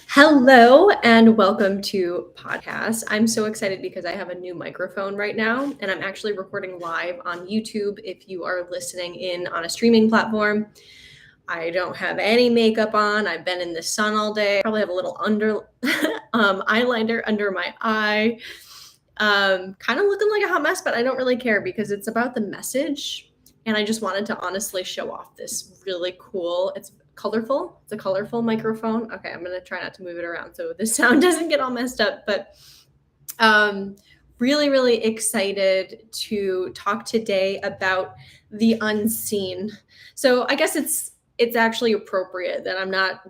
Hello and welcome to PODCAS. I'm so excited because I have a new microphone right now and I'm actually recording live on YouTube if you are listening in on a streaming platform. I don't have any makeup on. I've been in the sun all day. Probably have a little eyeliner under my eye. Kind of looking like a hot mess, but I don't really care because it's about the message. And I just wanted to honestly show off this really cool, it's colorful. It's a colorful microphone. Okay, I'm going to try not to move it around so the sound doesn't get all messed up. But um, really excited to talk today about the unseen. So I guess it's actually appropriate that I'm not,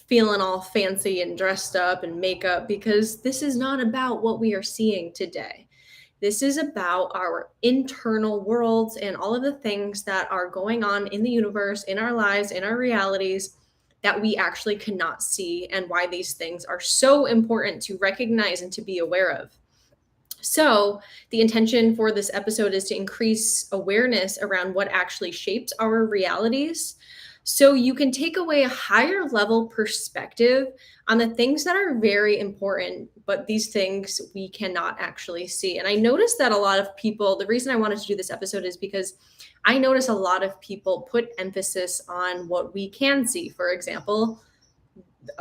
feeling all fancy and dressed up and makeup because this is not about what we are seeing today. This is about our internal worlds and all of the things that are going on in the universe, in our lives, in our realities that we actually cannot see, and why these things are so important to recognize and to be aware of. So, the intention for this episode is to increase awareness around what actually shapes our realities so you can take away a higher level perspective on the things that are very important, but these things we cannot actually see. And I noticed that a lot of people, the reason I wanted to do this episode is because I notice a lot of people put emphasis on what we can see. For example,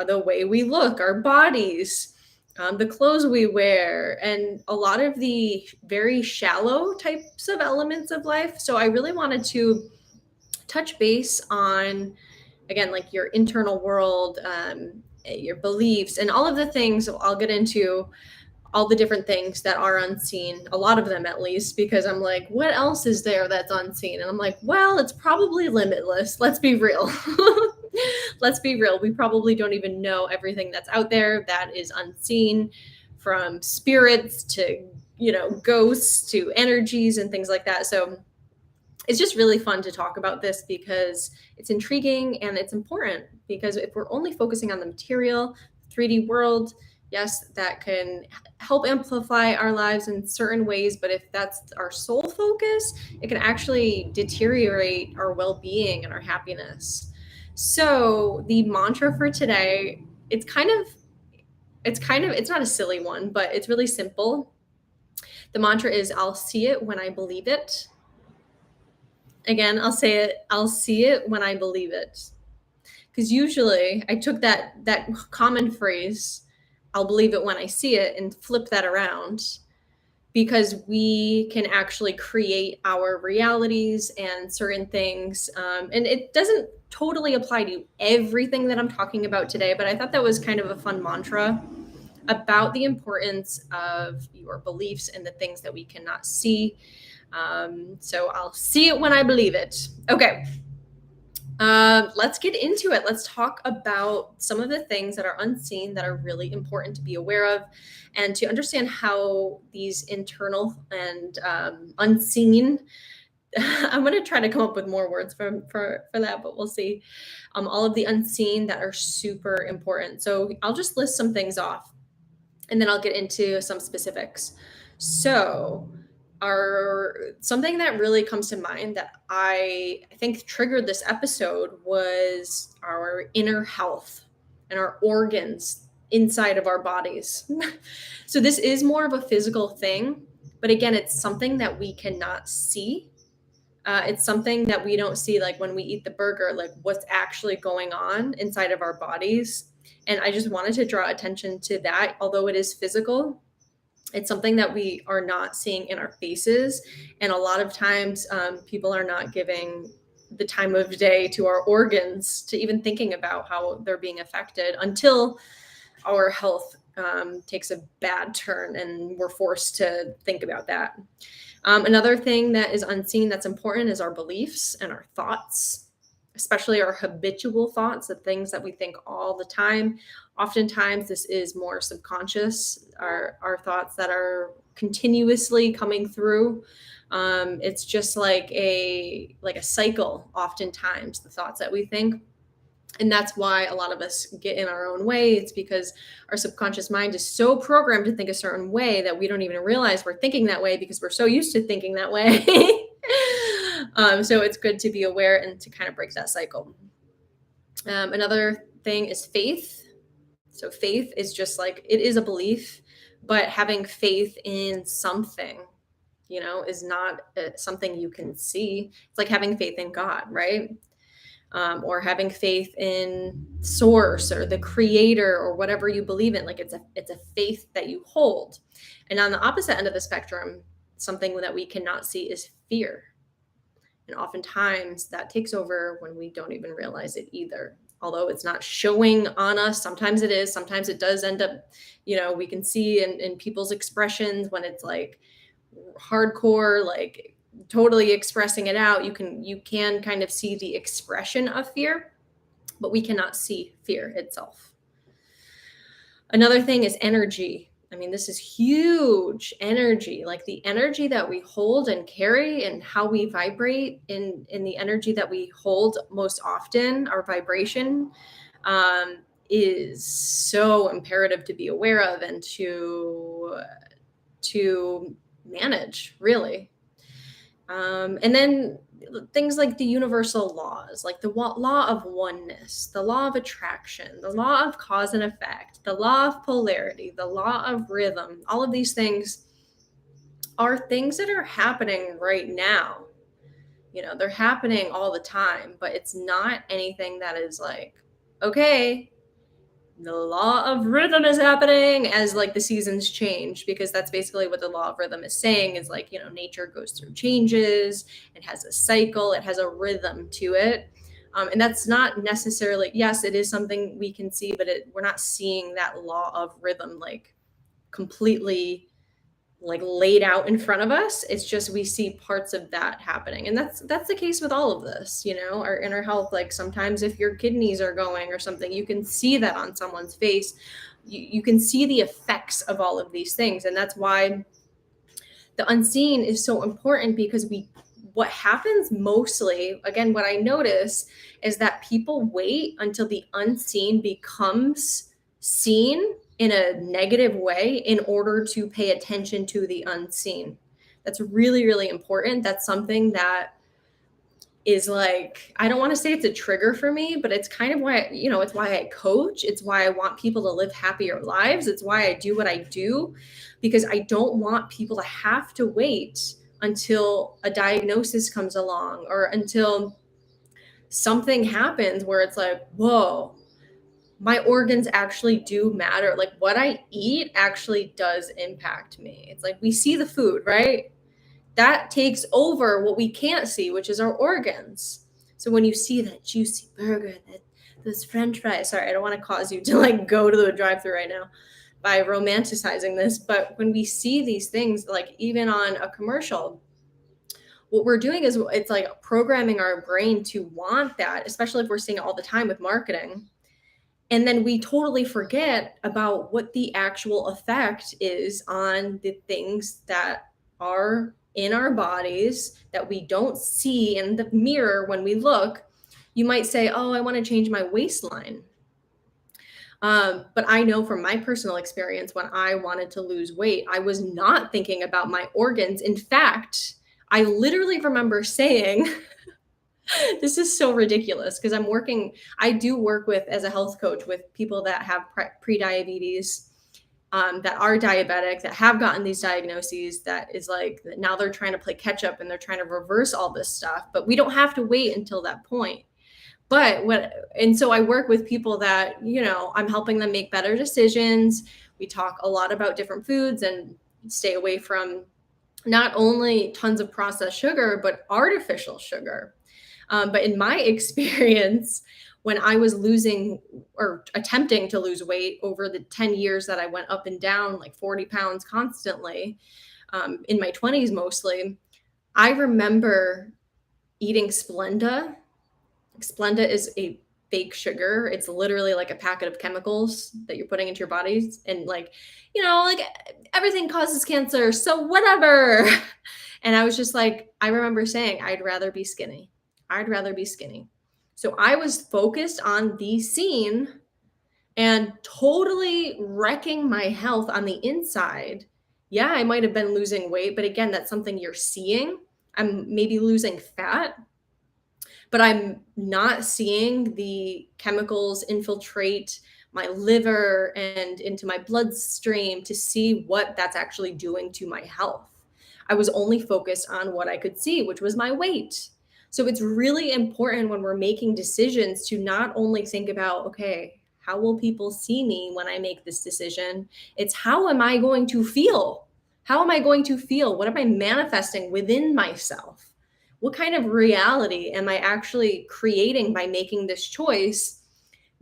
the way we look, our bodies, the clothes we wear, and a lot of the very shallow types of elements of life. So I really wanted to touch base on, again, like your internal world, your beliefs, and all of the things. I'll get into all the different things that are unseen, a lot of them at least, because I'm like, what else is there that's unseen? And I'm like, well, it's probably limitless. Let's be real. Let's be real. We probably don't even know everything that's out there that is unseen, from spirits to, ghosts to energies and things like that. So it's just really fun to talk about this because it's intriguing and it's important, because if we're only focusing on the material 3D world, yes, that can help amplify our lives in certain ways, but if that's our sole focus, it can actually deteriorate our well-being and our happiness. So the mantra for today, it's not a silly one, but it's really simple. The mantra is, I'll see it when I believe it. Again, I'll say it, I'll see it when I believe it. Because usually I took that common phrase, I'll believe it when I see it, and flip that around, because we can actually create our realities and certain things. And it doesn't totally apply to everything that I'm talking about today, but I thought that was kind of a fun mantra about the importance of your beliefs and the things that we cannot see. So I'll see it when I believe it. Okay. Let's get into it. Let's talk about some of the things that are unseen that are really important to be aware of, and to understand how these internal and unseen. I'm going to try to come up with more words for that, but we'll see. All of the unseen that are super important. So I'll just list some things off, and then I'll get into some specifics. So something that really comes to mind that I think triggered this episode was our inner health and our organs inside of our bodies. So this is more of a physical thing, but again, it's something that we cannot see. It's something that we don't see, like when we eat the burger, like what's actually going on inside of our bodies. And I just wanted to draw attention to that. Although it is physical, it's something that we are not seeing in our faces. And a lot of times people are not giving the time of day to our organs to even thinking about how they're being affected until our health takes a bad turn and we're forced to think about that. Another thing that is unseen that's important is our beliefs and our thoughts, especially our habitual thoughts, the things that we think all the time. Oftentimes, this is more subconscious, our thoughts that are continuously coming through. It's just like a cycle, oftentimes, the thoughts that we think. And that's why a lot of us get in our own way. It's because our subconscious mind is so programmed to think a certain way that we don't even realize we're thinking that way because we're so used to thinking that way. So it's good to be aware and to kind of break that cycle. Another thing is faith. So faith is just like, it is a belief, but having faith in something, is not something you can see. It's like having faith in God, right? Or having faith in source or the creator or whatever you believe in. Like it's a faith that you hold. And on the opposite end of the spectrum, something that we cannot see is fear. And oftentimes that takes over when we don't even realize it either. Although it's not showing on us, sometimes it is, sometimes it does end up, we can see in people's expressions when it's like hardcore, like totally expressing it out. You can kind of see the expression of fear, but we cannot see fear itself. Another thing is energy. I mean, this is huge. Energy, like the energy that we hold and carry and how we vibrate in the energy that we hold most often, our vibration, is so imperative to be aware of and to manage, really. And then things like the universal laws, like the law of oneness, the law of attraction, the law of cause and effect, the law of polarity, the law of rhythm. All of these things are things that are happening right now. They're happening all the time, but it's not anything that is like, okay, the law of rhythm is happening as like the seasons change, because that's basically what the law of rhythm is saying, is like, nature goes through changes. It has a cycle, it has a rhythm to it. And that's not necessarily, yes, it is something we can see, but we're not seeing that law of rhythm like completely like laid out in front of us. It's just we see parts of that happening, and that's the case with all of this. Our inner health, like sometimes if your kidneys are going or something, you can see that on someone's face. You can see the effects of all of these things, and that's why the unseen is so important, because what happens mostly, again, what I notice is that people wait until the unseen becomes seen in a negative way in order to pay attention to the unseen. That's really, really important. That's something that is like, I don't want to say it's a trigger for me, but it's kind of why, it's why I coach. It's why I want people to live happier lives. It's why I do what I do, because I don't want people to have to wait until a diagnosis comes along or until something happens where it's like, whoa, my organs actually do matter. Like what I eat actually does impact me. It's like we see the food, right? That takes over what we can't see, which is our organs. So when you see that juicy burger, those French fries, sorry, I don't want to cause you to like go to the drive-thru right now by romanticizing this, but when we see these things, like even on a commercial, what we're doing is it's like programming our brain to want that, especially if we're seeing it all the time with marketing. And then we totally forget about what the actual effect is on the things that are in our bodies that we don't see in the mirror when we look. You might say, oh, I want to change my waistline. But I know from my personal experience, when I wanted to lose weight, I was not thinking about my organs. In fact, I literally remember saying, this is so ridiculous, because I do work with, as a health coach, with people that have pre-diabetes, that are diabetic, that have gotten these diagnoses, that is like, now they're trying to play catch up and they're trying to reverse all this stuff, but we don't have to wait until that point. And so I work with people that, I'm helping them make better decisions. We talk a lot about different foods and stay away from not only tons of processed sugar, but artificial sugar. But in my experience, when I was losing or attempting to lose weight over the 10 years that I went up and down like 40 pounds constantly, in my 20s mostly, I remember eating Splenda. Splenda is a fake sugar. It's literally like a packet of chemicals that you're putting into your bodies. And like, like everything causes cancer, so whatever. And I was just like, I remember saying, I'd rather be skinny. I'd rather be skinny. So I was focused on the scene and totally wrecking my health on the inside. Yeah, I might have been losing weight, but again, that's something you're seeing. I'm maybe losing fat, but I'm not seeing the chemicals infiltrate my liver and into my bloodstream to see what that's actually doing to my health. I was only focused on what I could see, which was my weight. So it's really important when we're making decisions to not only think about, okay, how will people see me when I make this decision? It's how am I going to feel? How am I going to feel? What am I manifesting within myself? What kind of reality am I actually creating by making this choice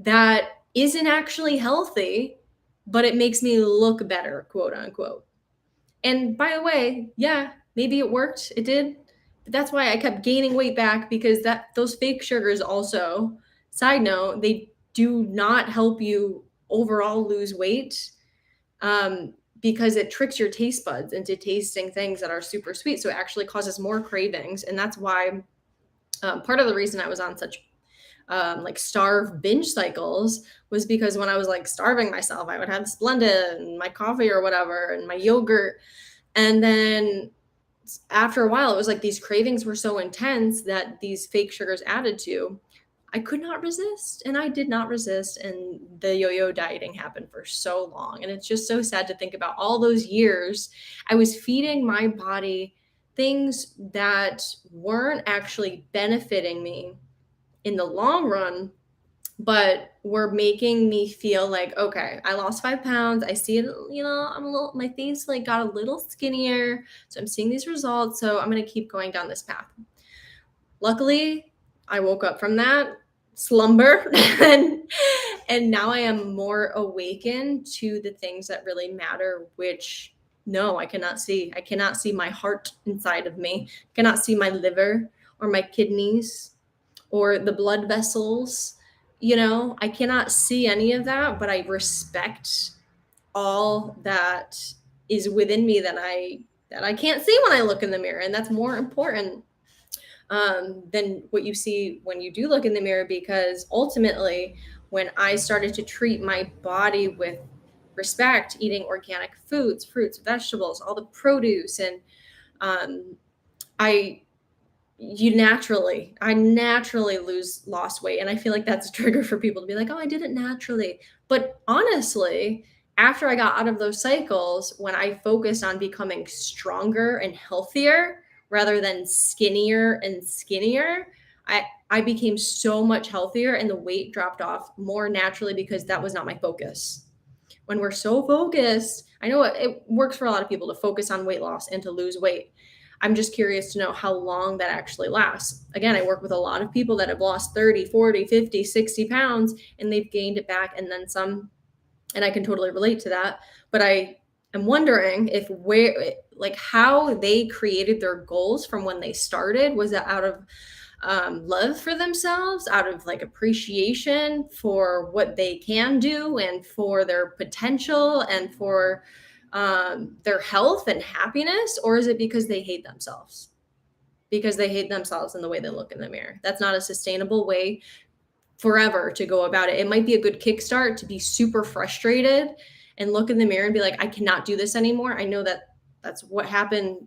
that isn't actually healthy, but it makes me look better, quote unquote? And by the way, yeah, maybe it worked. It did. But that's why I kept gaining weight back, because those fake sugars also, side note, they do not help you overall lose weight, because it tricks your taste buds into tasting things that are super sweet. So it actually causes more cravings. And that's why part of the reason I was on such like starve binge cycles was because when I was like starving myself, I would have Splenda and my coffee or whatever and my yogurt. And then after a while, it was like these cravings were so intense that these fake sugars added to, I could not resist, and I did not resist. And the yo-yo dieting happened for so long. And it's just so sad to think about all those years I was feeding my body things that weren't actually benefiting me in the long run, but were making me feel like, okay, I lost 5 pounds. I see it, my face like got a little skinnier. So I'm seeing these results. So I'm going to keep going down this path. Luckily, I woke up from that slumber and now I am more awakened to the things that really matter, which no, I cannot see. I cannot see my heart inside of me. I cannot see my liver or my kidneys or the blood vessels. I cannot see any of that, but I respect all that is within me that I can't see when I look in the mirror. And that's more important than what you see when you do look in the mirror, because ultimately, when I started to treat my body with respect, eating organic foods, fruits, vegetables, all the produce, and um, I I naturally lost weight. And I feel like that's a trigger for people to be like, oh, I did it naturally. But honestly, after I got out of those cycles, when I focused on becoming stronger and healthier rather than skinnier and skinnier, I became so much healthier and the weight dropped off more naturally because that was not my focus. When we're so focused, I know it works for a lot of people to focus on weight loss and to lose weight. I'm just curious to know how long that actually lasts. Again, I work with a lot of people that have lost 30, 40, 50, 60 pounds, and they've gained it back and then some. And I can totally relate to that. But I am wondering how they created their goals from when they started. Was it out of love for themselves, out of like appreciation for what they can do and for their potential and for their health and happiness? Or is it because they hate themselves? Because they hate themselves and the way they look in the mirror. That's not a sustainable way forever to go about it. It might be a good kickstart to be super frustrated and look in the mirror and be like, I cannot do this anymore. I know that that's what happened.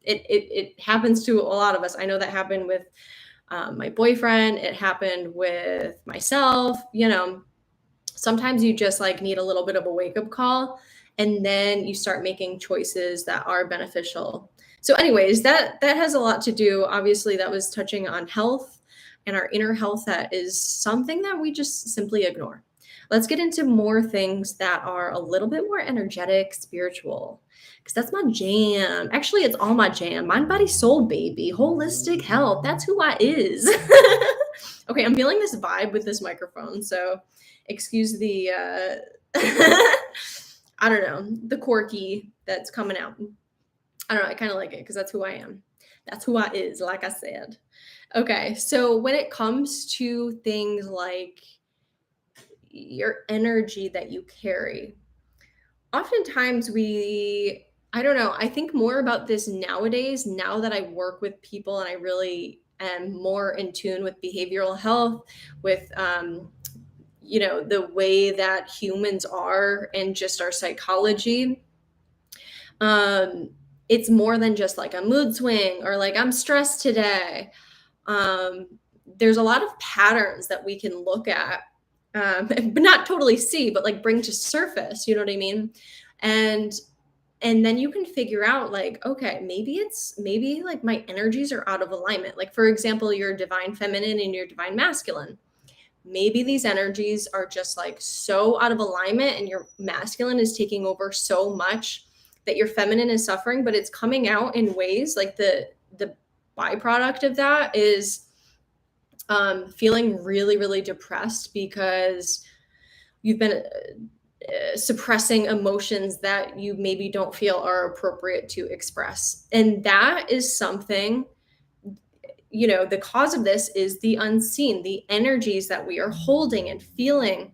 It happens to a lot of us. I know that happened with my boyfriend. It happened with myself. Sometimes you just like need a little bit of a wake-up call, and then you start making choices that are beneficial. So anyways, that has a lot to do. Obviously, that was touching on health and our inner health. That is something that we just simply ignore. Let's get into more things that are a little bit more energetic, spiritual, because that's my jam. Actually, it's all my jam. Mind, body, soul, baby. Holistic health. That's who I is. Okay, I'm feeling this vibe with this microphone, so excuse the I don't know, the quirky that's coming out. I don't know, I kind of like it because that's who I am. That's who I is, like I said. Okay, so when it comes to things like your energy that you carry, oftentimes I don't know, I think more about this nowadays, now that I work with people and I really am more in tune with behavioral health, with the way that humans are and just our psychology. It's more than just like a mood swing or like I'm stressed today. There's a lot of patterns that we can look at but not totally see, but like bring to surface, you know what I mean? And then you can figure out like, okay, maybe like my energies are out of alignment. Like for example, your divine feminine and your divine masculine. Maybe these energies are just like so out of alignment and your masculine is taking over so much that your feminine is suffering, but it's coming out in ways like the byproduct of that is feeling really, really depressed because you've been suppressing emotions that you maybe don't feel are appropriate to express. And that is something, the cause of this is the unseen, the energies that we are holding and feeling,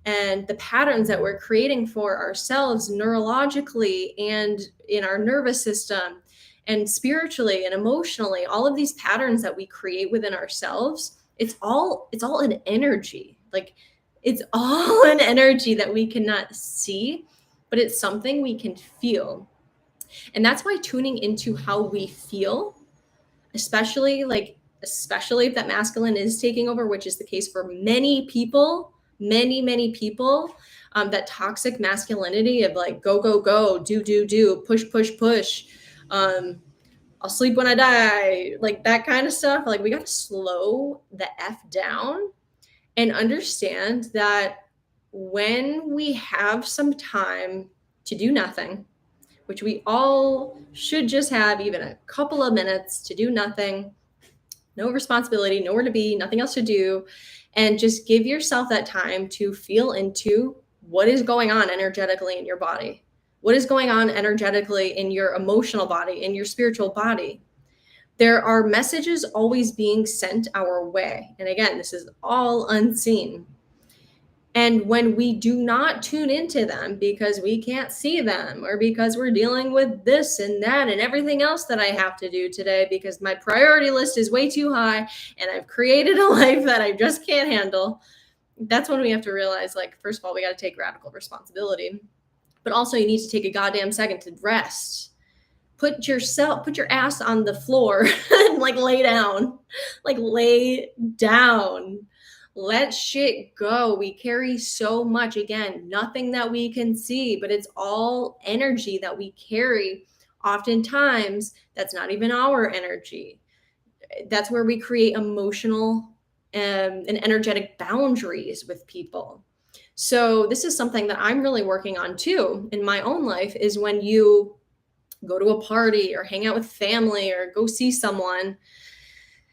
and the patterns that we're creating for ourselves neurologically and in our nervous system and spiritually and emotionally. All of these patterns that we create within ourselves, it's all an energy. Like it's all an energy that we cannot see, but it's something we can feel. And that's why tuning into how we feel, especially if that masculine is taking over, which is the case for many people, many people, that toxic masculinity of like go go go, do, push push push, I'll sleep when I die, like that kind of stuff. Like we got to slow the f down and understand that when we have some time to do nothing, which we all should just have even a couple of minutes to do nothing, no responsibility, nowhere to be, nothing else to do, and just give yourself that time to feel into what is going on energetically in your body, what is going on energetically in your emotional body, in your spiritual body. There are messages always being sent our way. And again, this is all unseen. And when we do not tune into them because we can't see them or because we're dealing with this and that and everything else that I have to do today because my priority list is way too high and I've created a life that I just can't handle, that's when we have to realize, like, first of all, we got to take radical responsibility. But also you need to take a goddamn second to rest. Put your ass on the floor and like lay down. Like lay down. Let shit go. We carry so much. Again, nothing that we can see, but it's all energy that we carry. Oftentimes, that's not even our energy. That's where we create emotional and energetic boundaries with people. So this is something that I'm really working on too in my own life, is when you go to a party or hang out with family or go see someone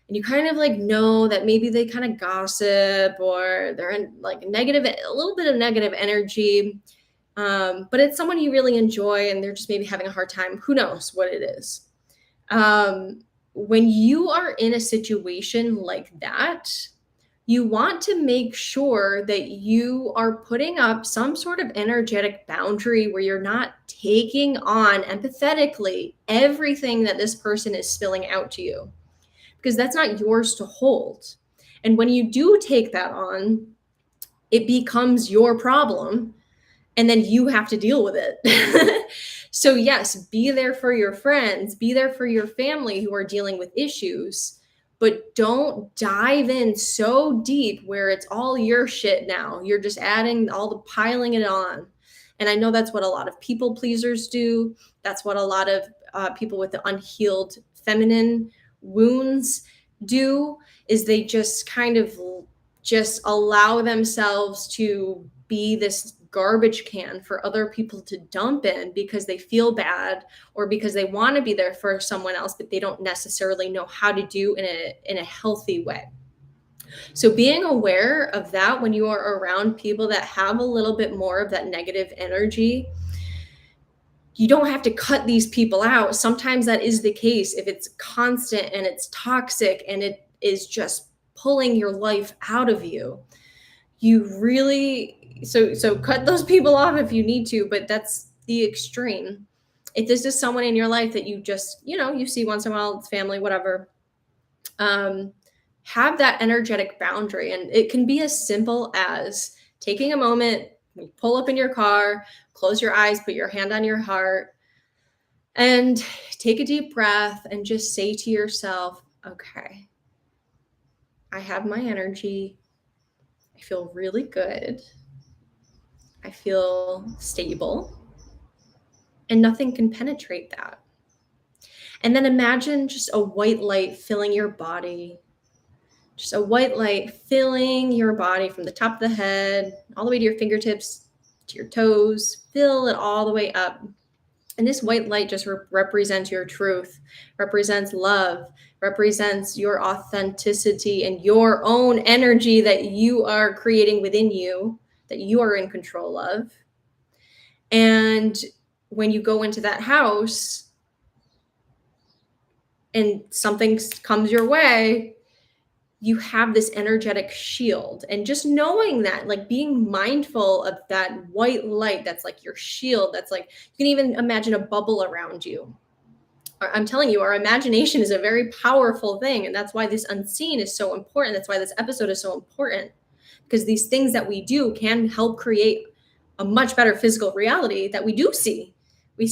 and you kind of like know that maybe they kind of gossip or they're in like a little bit of negative energy, but it's someone you really enjoy and they're just maybe having a hard time. Who knows what it is? When you are in a situation like that, you want to make sure that you are putting up some sort of energetic boundary where you're not taking on empathetically everything that this person is spilling out to you, because that's not yours to hold. And when you do take that on, it becomes your problem and then you have to deal with it. So yes, be there for your friends, be there for your family who are dealing with issues, but don't dive in so deep where it's all your shit now. You're just adding all the piling it on. And I know that's what a lot of people pleasers do. That's what a lot of people with the unhealed feminine wounds do, is they just kind of just allow themselves to be this garbage can for other people to dump in because they feel bad or because they want to be there for someone else, but they don't necessarily know how to do in a healthy way. So being aware of that when you are around people that have a little bit more of that negative energy, you don't have to cut these people out. Sometimes that is the case if it's constant and it's toxic and it is just pulling your life out of you. You really, so cut those people off if you need to, but that's the extreme. If this is someone in your life that you just, you see once in a while, it's family, whatever, have that energetic boundary. And it can be as simple as taking a moment, you pull up in your car, close your eyes, put your hand on your heart, and take a deep breath and just say to yourself, okay, I have my energy. I feel really good. I feel stable, and nothing can penetrate that. And then imagine just a white light filling your body, just a white light filling your body from the top of the head all the way to your fingertips, to your toes. Fill it all the way up. And this white light just represents your truth, represents love, represents your authenticity and your own energy that you are creating within you, that you are in control of. And when you go into that house and something comes your way, you have this energetic shield. And just knowing that, like being mindful of that white light that's like your shield, that's like, you can even imagine a bubble around you. I'm telling you, our imagination is a very powerful thing. And that's why this unseen is so important. That's why this episode is so important, because these things that we do can help create a much better physical reality that we do see. We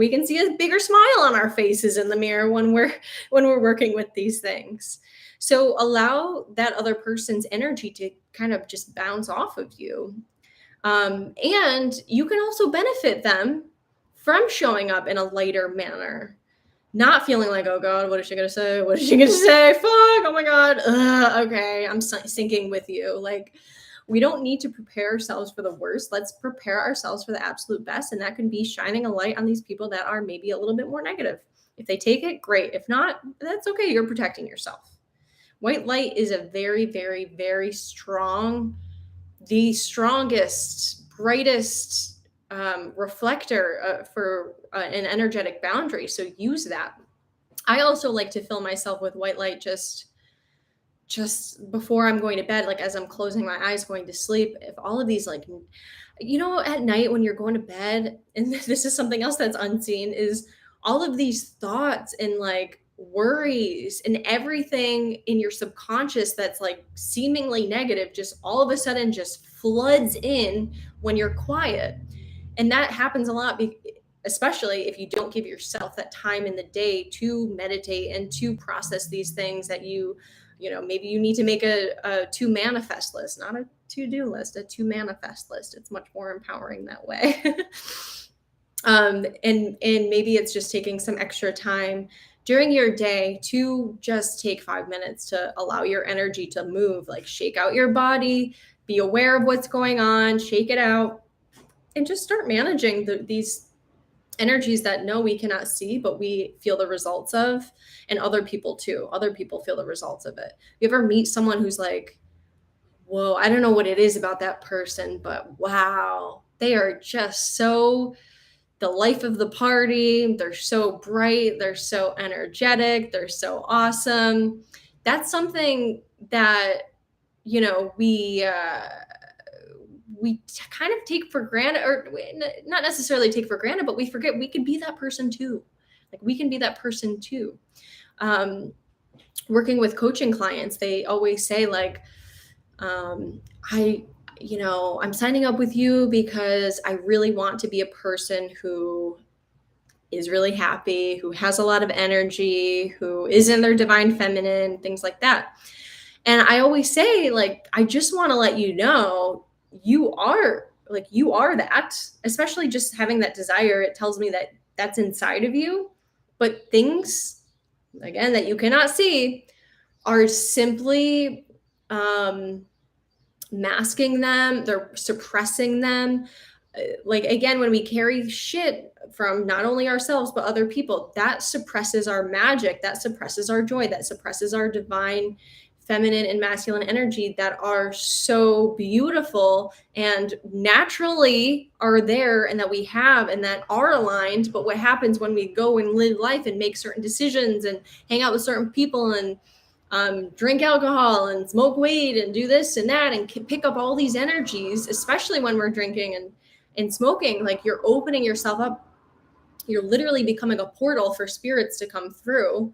can see a bigger smile on our faces in the mirror when we're working with these things. So allow that other person's energy to kind of just bounce off of you. And you can also benefit them from showing up in a lighter manner, not feeling like, oh God, what is she going to say? What is she going to say? Fuck, oh my God. Okay, I'm sinking with you. Like, we don't need to prepare ourselves for the worst. Let's prepare ourselves for the absolute best. And that can be shining a light on these people that are maybe a little bit more negative. If they take it, great. If not, that's okay. You're protecting yourself. White light is a very, very, very strong, the strongest, brightest reflector for an energetic boundary. So use that. I also like to fill myself with white light just before I'm going to bed, like as I'm closing my eyes, going to sleep. If all of these, like, at night when you're going to bed, and this is something else that's unseen, is all of these thoughts and like worries and everything in your subconscious that's like seemingly negative, just all of a sudden just floods in when you're quiet. And that happens a lot, especially if you don't give yourself that time in the day to meditate and to process these things that maybe you need to make a to manifest list, not a to-do list, a to manifest list. It's much more empowering that way. And maybe it's just taking some extra time during your day to just take 5 minutes to allow your energy to move, like shake out your body, be aware of what's going on, shake it out, and just start managing these energies that we cannot see, but we feel the results of, and other people too. Other people feel the results of it. You ever meet someone who's like, whoa, I don't know what it is about that person, but wow, they are just so the life of the party. They're so bright. They're so energetic. They're so awesome. That's something that, we kind of take for granted, or not necessarily take for granted, but we forget we can be that person too. Like we can be that person too. Working with coaching clients, they always say like, I'm signing up with you because I really want to be a person who is really happy, who has a lot of energy, who is in their divine feminine, things like that. And I always say, like, I just want to let you know you are that, especially just having that desire. It tells me that that's inside of you. But things, again, that you cannot see are simply masking them. They're suppressing them. Like, again, when we carry shit from not only ourselves, but other people, that suppresses our magic, that suppresses our joy, that suppresses our divine feminine and masculine energy that are so beautiful and naturally are there, and that we have, and that are aligned. But what happens when we go and live life and make certain decisions and hang out with certain people and drink alcohol and smoke weed and do this and that and pick up all these energies, especially when we're drinking and smoking, like you're opening yourself up. You're literally becoming a portal for spirits to come through.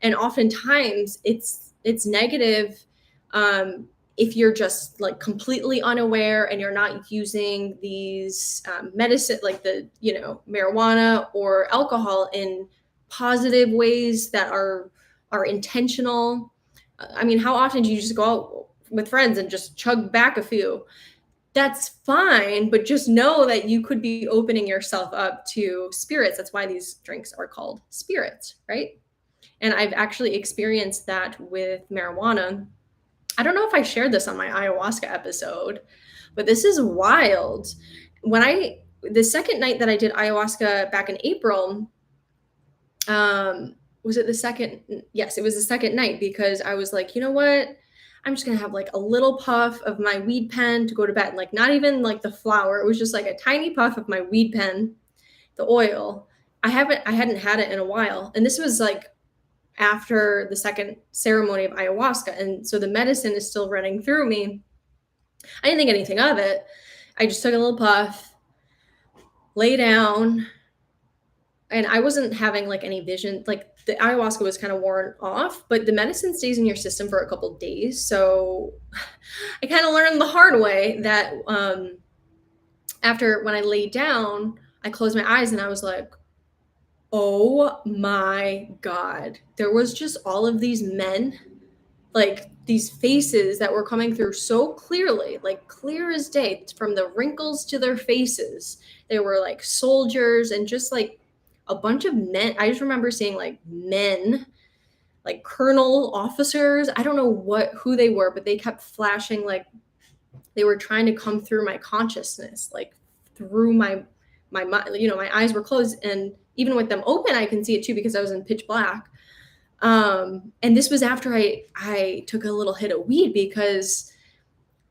And oftentimes it's negative if you're just like completely unaware and you're not using these medicine, like the marijuana or alcohol, in positive ways that are intentional. I mean, how often do you just go out with friends and just chug back a few. That's fine, but just know that you could be opening yourself up to spirits. That's why these drinks are called spirits, right? And I've actually experienced that with marijuana. I don't know if I shared this on my ayahuasca episode, but this is wild. The second night that I did ayahuasca back in April, was it the second? Yes, it was the second night, because I was like, you know what? I'm just gonna have like a little puff of my weed pen to go to bed. Like, not even like the flower. It was just like a tiny puff of my weed pen, the oil. I hadn't had it in a while. And this was like after the second ceremony of ayahuasca. And so the medicine is still running through me. I didn't think anything of it. I just took a little puff, lay down, and I wasn't having like any vision. Like, the ayahuasca was kind of worn off, but the medicine stays in your system for a couple of days. So I kind of learned the hard way that after, when I laid down, I closed my eyes and I was like, oh my God, there was just all of these men, like these faces that were coming through so clearly, like clear as day, from the wrinkles to their faces. They were like soldiers and just like a bunch of men. I just remember seeing like men, like colonel officers. I don't know who they were, but they kept flashing, like they were trying to come through my consciousness, like through my mind. My eyes were closed, and even with them open, I can see it too, because I was in pitch black. And this was after I took a little hit of weed, because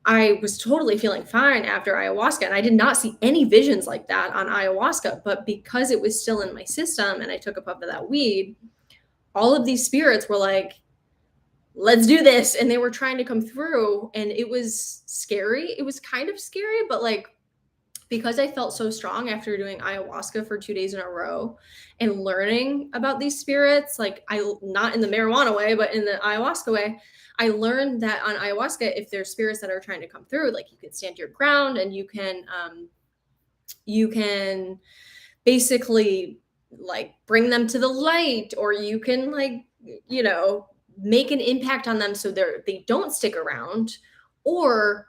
I was totally feeling fine after ayahuasca, and I did not see any visions like that on ayahuasca. But because it was still in my system and I took a puff of that weed, all of these spirits were like, let's do this. And they were trying to come through, and it was scary. It was kind of scary, but like, because I felt so strong after doing ayahuasca for 2 days in a row and learning about these spirits, like not in the marijuana way, but in the ayahuasca way, I learned that on ayahuasca, if there's spirits that are trying to come through, like you can stand your ground, and you can basically like bring them to the light, or you can like, make an impact on them so they don't stick around, or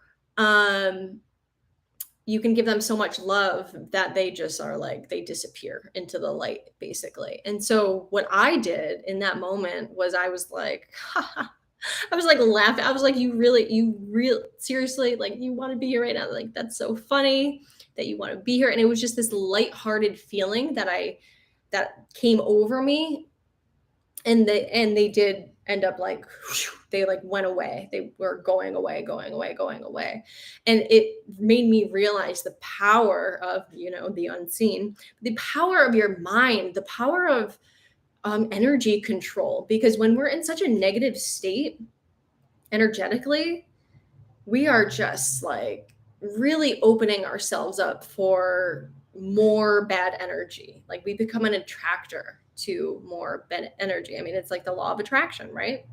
you can give them so much love that they just are like, they disappear into the light, basically. And so what I did in that moment was, I was like, I was like laughing. I was like, you really, seriously, like, you want to be here right now? Like, that's so funny that you want to be here. And it was just this lighthearted feeling that came over me. And they did end up like, they like went away. They were going away. And it made me realize the power of, the unseen, the power of your mind, the power of energy control. Because when we're in such a negative state energetically, we are just like really opening ourselves up for more bad energy. Like, we become an attractor to more bad energy. I mean, it's like the law of attraction, right?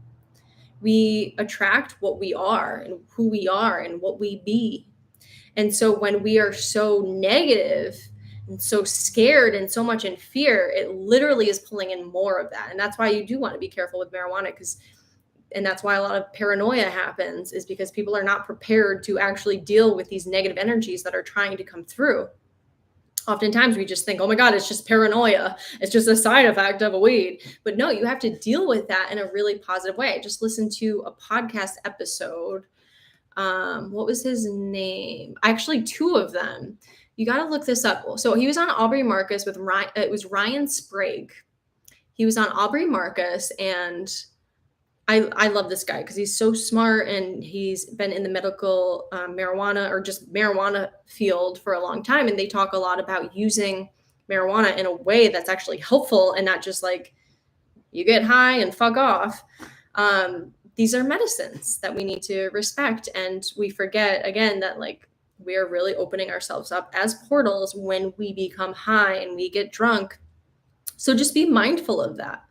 We attract what we are and who we are and what we be. And so when we are so negative and so scared and so much in fear, it literally is pulling in more of that. And that's why you do want to be careful with marijuana, and that's why a lot of paranoia happens, is because people are not prepared to actually deal with these negative energies that are trying to come through. Oftentimes we just think, oh my God, it's just paranoia. It's just a side effect of a weed. But no, you have to deal with that in a really positive way. I just listened to a podcast episode. What was his name? Actually, two of them. You got to look this up. So he was on Aubrey Marcus with Ryan. It was Ryan Sprague. He was on Aubrey Marcus, and I love this guy because he's so smart, and he's been in the medical marijuana, or just marijuana field, for a long time. And they talk a lot about using marijuana in a way that's actually helpful, and not just like you get high and fuck off. These are medicines that we need to respect. And we forget, again, that like, we are really opening ourselves up as portals when we become high and we get drunk. So just be mindful of that.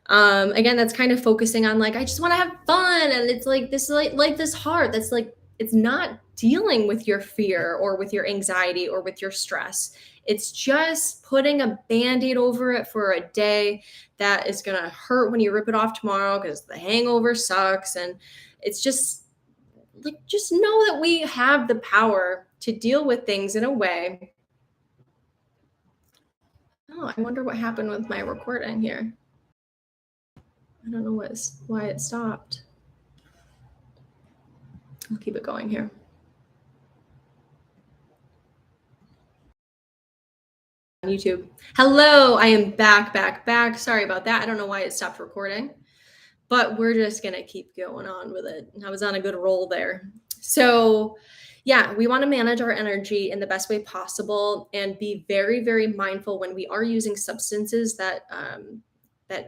Again, that's kind of focusing on like, I just want to have fun. And it's like, this life is hard. That's like, it's not dealing with your fear or with your anxiety or with your stress. It's just putting a Band-Aid over it for a day that is going to hurt when you rip it off tomorrow because the hangover sucks. And it's just like just know that we have the power to deal with things in a way. Oh, I wonder what happened with my recording here. I don't know why it stopped. I'll keep it going here. YouTube. Hello, I am back. Sorry about that. I don't know why it stopped recording, but we're just going to keep going on with it. I was on a good roll there. So, yeah, we want to manage our energy in the best way possible and be very, very mindful when we are using substances that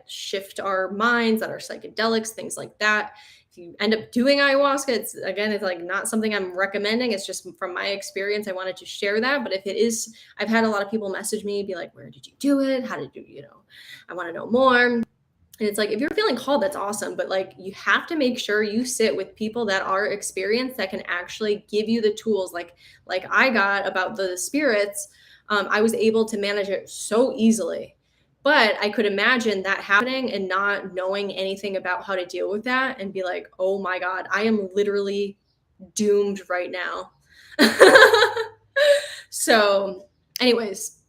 shift our minds, that are psychedelics, things like that. If you end up doing ayahuasca, it's like not something I'm recommending. It's just from my experience. I wanted to share that. But if it is, I've had a lot of people message me, be like, where did you do it? How did you, I want to know more. And it's like, if you're feeling called, that's awesome. But like, you have to make sure you sit with people that are experienced, that can actually give you the tools. Like I got about the spirits. I was able to manage it so easily. But I could imagine that happening and not knowing anything about how to deal with that and be like, oh my God, I am literally doomed right now. So, anyways,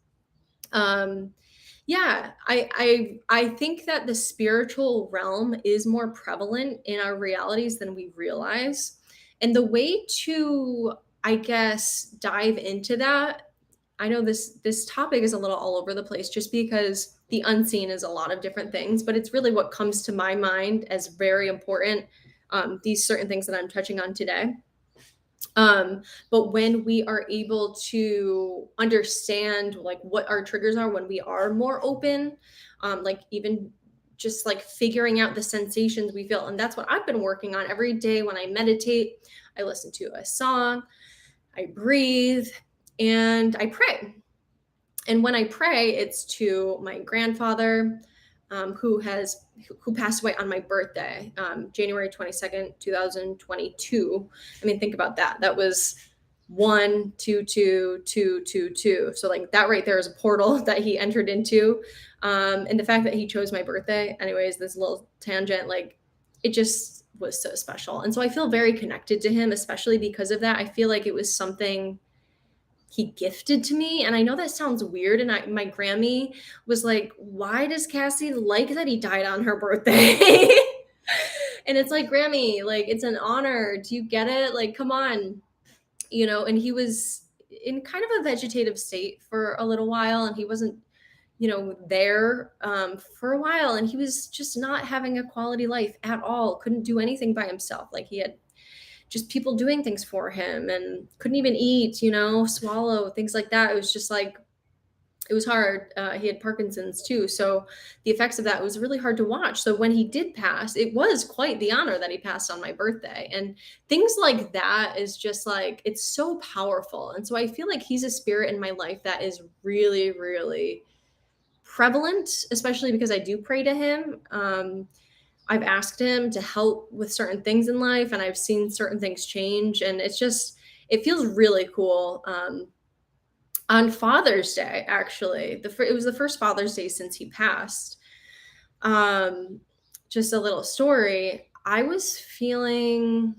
yeah, I think that the spiritual realm is more prevalent in our realities than we realize. And the way to, I guess, dive into that, I know this topic is a little all over the place just because the unseen is a lot of different things, but it's really what comes to my mind as very important. These certain things that I'm touching on today. But when we are able to understand like what our triggers are, when we are more open, like even just like figuring out the sensations we feel. And that's what I've been working on every day. When I meditate, I listen to a song, I breathe, and I pray. And when I pray, it's to my grandfather, who passed away on my birthday, January 22nd, 2022. I mean, think about that. That was 12222. So like that right there is a portal that he entered into. And the fact that he chose my birthday, anyways, this little tangent, like it just was so special. And so I feel very connected to him, especially because of that. I feel like it was something he gifted to me. And I know that sounds weird. And my Grammy was like, why does Cassie like that he died on her birthday? And it's like, Grammy, like, it's an honor. Do you get it? Like, come on. And he was in kind of a vegetative state for a little while, and he wasn't, there for a while. And he was just not having a quality life at all. Couldn't do anything by himself. Like he had just people doing things for him and couldn't even eat, swallow, things like that. It was just like, it was hard. He had Parkinson's too. So the effects of that was really hard to watch. So when he did pass, it was quite the honor that he passed on my birthday. And things like that is just like, it's so powerful. And so I feel like he's a spirit in my life that is really, really prevalent, especially because I do pray to him. I've asked him to help with certain things in life, and I've seen certain things change. And it feels really cool. On Father's Day, actually, it was the first Father's Day since he passed. Just a little story. I was feeling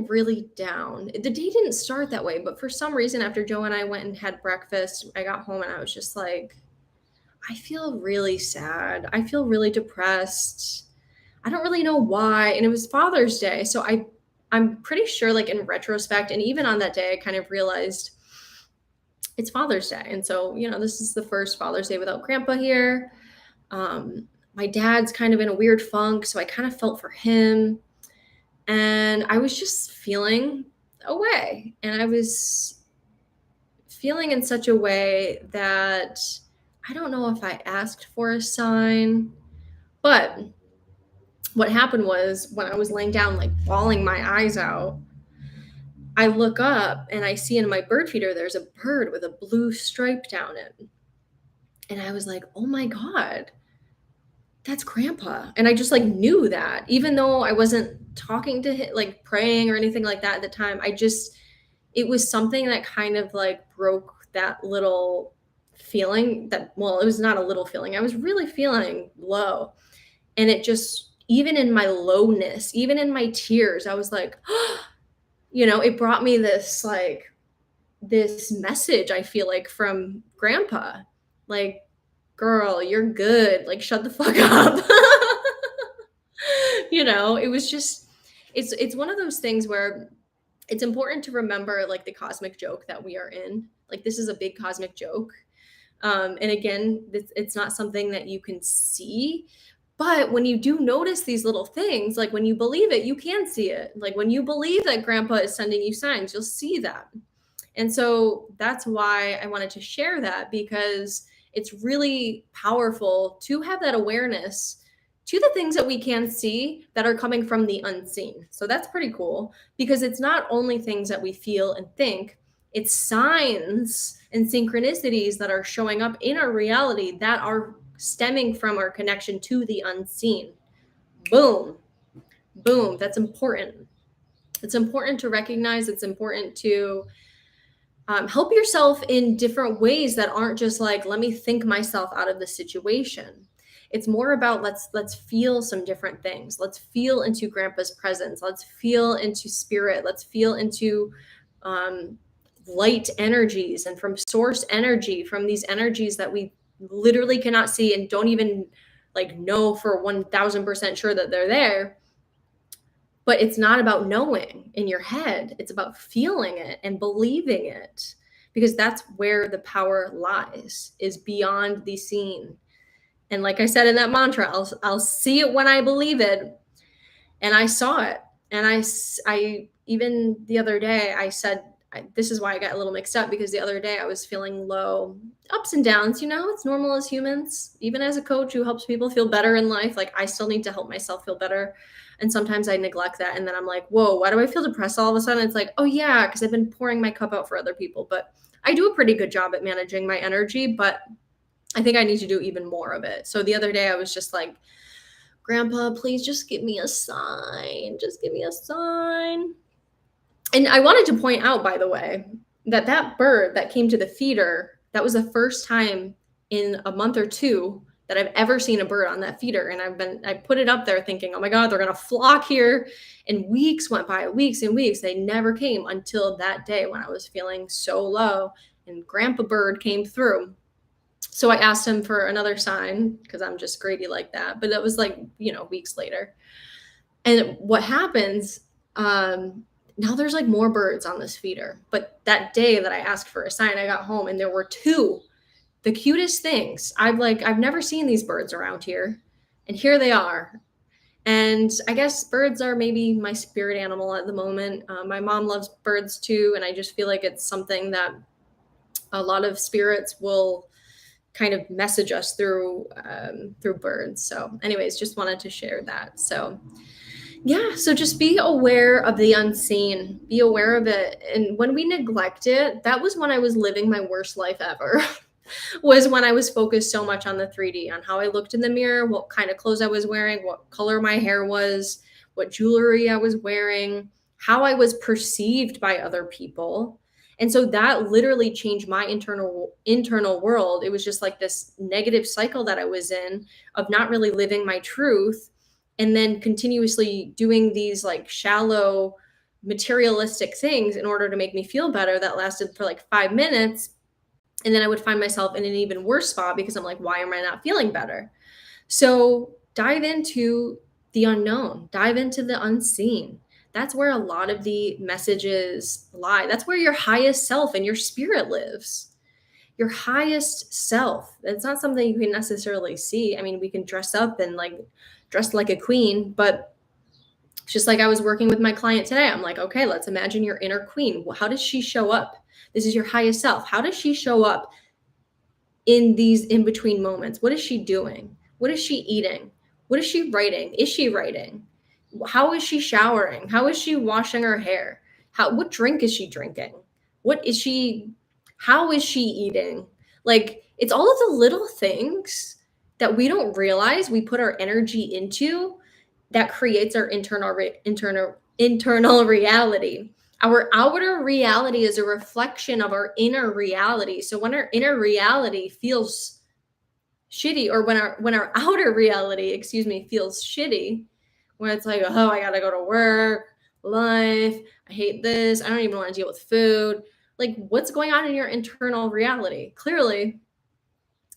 really down. The day didn't start that way, but for some reason, after Joe and I went and had breakfast, I got home and I was just like, I feel really sad. I feel really depressed. I don't really know why. And it was Father's Day. So I'm pretty sure, like in retrospect, and even on that day, I kind of realized it's Father's Day. And so, this is the first Father's Day without Grandpa here. My dad's kind of in a weird funk. So I kind of felt for him. And I was just feeling away. And I was feeling in such a way that I don't know if I asked for a sign, but what happened was when I was laying down, like bawling my eyes out, I look up and I see in my bird feeder, there's a bird with a blue stripe down it. And I was like, oh my God, that's Grandpa. And I just like knew that, even though I wasn't talking to him, like praying or anything like that at the time, it was something that kind of like broke that little feeling it was not a little feeling. I was really feeling low. And it even in my lowness, even in my tears, I was like, it brought me this message, I feel like, from grandpa. Like, girl, you're good. Like, shut the fuck up. It was just, it's one of those things where it's important to remember like the cosmic joke that we are in. Like, this is a big cosmic joke. And again, it's not something that you can see. But when you do notice these little things, like when you believe it, you can see it. Like when you believe that grandpa is sending you signs, you'll see that. And so that's why I wanted to share that, because it's really powerful to have that awareness to the things that we can see that are coming from the unseen. So that's pretty cool, because it's not only things that we feel and think, it's signs and synchronicities that are showing up in our reality that are stemming from our connection to the unseen. Boom. Boom. That's important. It's important to recognize. It's important to help yourself in different ways that aren't just like, let me think myself out of the situation. It's more about let's feel some different things. Let's feel into grandpa's presence. Let's feel into spirit. Let's feel into light energies and from source energy, from these energies that we literally cannot see and don't even like know for 1000% sure that they're there. But it's not about knowing in your head. It's about feeling it and believing it, because that's where the power lies, is beyond the seen. And like I said in that mantra, I'll see it when I believe it. And I saw it. And I even the other day, I said, this is why I got a little mixed up, because the other day I was feeling low, ups and downs. It's normal as humans. Even as a coach who helps people feel better in life, like I still need to help myself feel better. And sometimes I neglect that. And then I'm like, whoa, why do I feel depressed all of a sudden? It's like, oh yeah, because I've been pouring my cup out for other people. But I do a pretty good job at managing my energy, but I think I need to do even more of it. So the other day I was just like, Grandpa, please just give me a sign. Just give me a sign. And I wanted to point out, by the way, that bird that came to the feeder, that was the first time in a month or two that I've ever seen a bird on that feeder. And I put it up there thinking, oh my God, they're going to flock here. And weeks went by, weeks and weeks. They never came until that day when I was feeling so low and Grandpa Bird came through. So I asked him for another sign because I'm just greedy like that. But that was like, weeks later. And what happens, now there's like more birds on this feeder. But that day that I asked for a sign, I got home and there were two, the cutest things. I've never seen these birds around here. And here they are. And I guess birds are maybe my spirit animal at the moment. My mom loves birds too. And I just feel like it's something that a lot of spirits will kind of message us through birds. So anyways, just wanted to share that. So yeah, so just be aware of the unseen, be aware of it. And when we neglect it, that was when I was living my worst life ever. Was when I was focused so much on the 3D, on how I looked in the mirror, what kind of clothes I was wearing, what color my hair was, what jewelry I was wearing, how I was perceived by other people. And so that literally changed my internal world. It was just like this negative cycle that I was in of not really living my truth, and then continuously doing these like shallow materialistic things in order to make me feel better that lasted for like 5 minutes. And then I would find myself in an even worse spot because I'm like, why am I not feeling better? So dive into the unknown, dive into the unseen. That's where a lot of the messages lie. That's where your highest self and your spirit lives. Your highest self. It's not something you can necessarily see. I mean, we can dress up and dress like a queen, but just like I was working with my client today, I'm like, okay, let's imagine your inner queen. How does she show up? This is your highest self. How does she show up in these in-between moments? What is she doing? What is she eating? What is she writing? Is she writing? How is she showering? How is she washing her hair? What drink is she drinking? How is she eating? Like, it's all of the little things that we don't realize we put our energy into that creates our internal reality. Our outer reality is a reflection of our inner reality. So when our inner reality feels shitty, or when our outer reality, feels shitty, where it's like, oh, I gotta go to work, life, I hate this, I don't even want to deal with food. Like, what's going on in your internal reality? Clearly,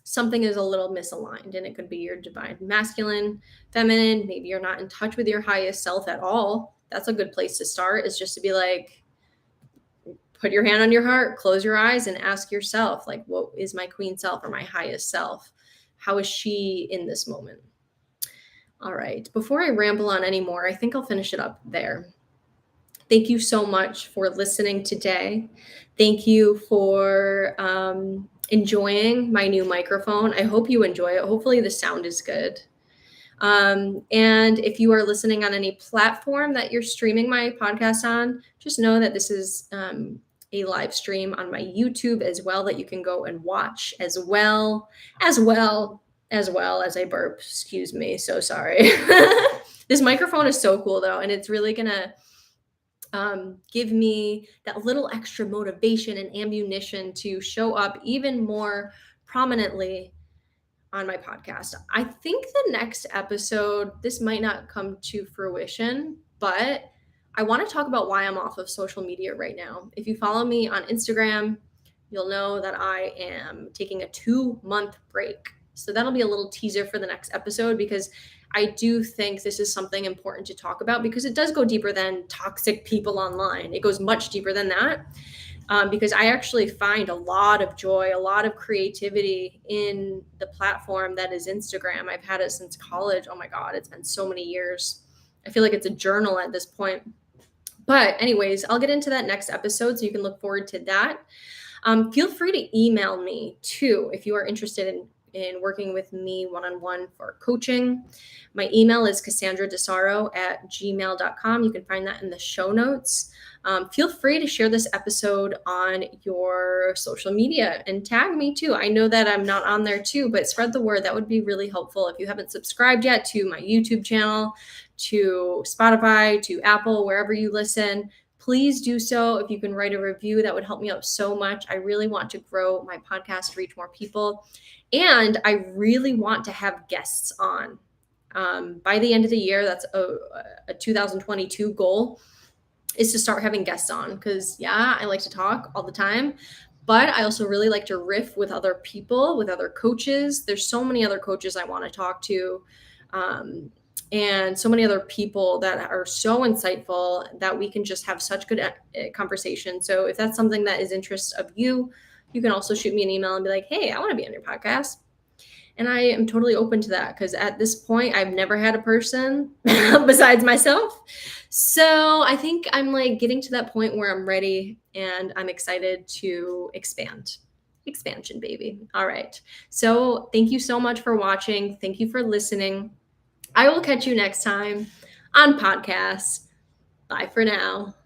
something is a little misaligned, and it could be your divine masculine, feminine. Maybe you're not in touch with your highest self at all. That's a good place to start, is just to be like, put your hand on your heart, close your eyes, and ask yourself, like, what is my queen self or my highest self? How is she in this moment? All right. Before I ramble on anymore, I think I'll finish it up there. Thank you so much for listening today. Thank you for enjoying my new microphone. I hope you enjoy it. Hopefully, the sound is good. And if you are listening on any platform that you're streaming my podcast on, just know that this is a live stream on my YouTube as well, that you can go and watch as well as I burp. Excuse me. So sorry. This microphone is so cool though. And it's really going to give me that little extra motivation and ammunition to show up even more prominently on my podcast. I think the next episode, this might not come to fruition, but I want to talk about why I'm off of social media right now. If you follow me on Instagram, you'll know that I am taking a 2-month break. So that'll be a little teaser for the next episode, because I do think this is something important to talk about, because it does go deeper than toxic people online. It goes much deeper than that. Because I actually find a lot of joy, a lot of creativity in the platform that is Instagram. I've had it since college. Oh my God, it's been so many years. I feel like it's a journal at this point. But anyways, I'll get into that next episode, so you can look forward to that. Feel free to email me too if you are interested in working with me one-on-one for coaching. My email is cassandradesaro@gmail.com. You can find that in the show notes. Feel free to share this episode on your social media and tag me too. I know that I'm not on there too, but spread the word. That would be really helpful. If you haven't subscribed yet to my YouTube channel, to Spotify, to Apple, wherever you listen, please do so. If you can write a review, that would help me out so much. I really want to grow my podcast, reach more people. And I really want to have guests on. By the end of the year, that's a 2022 goal, is to start having guests on. Because, yeah, I like to talk all the time, but I also really like to riff with other people, with other coaches. There's so many other coaches I want to talk to. And so many other people that are so insightful that we can just have such good conversation. So if that's something that is interest of you, you can also shoot me an email and be like, hey, I want to be on your podcast. And I am totally open to that, because at this point, I've never had a person besides myself. So I think I'm like getting to that point where I'm ready and I'm excited to expand. Expansion, baby. All right. So thank you so much for watching. Thank you for listening. I will catch you next time on podcasts. Bye for now.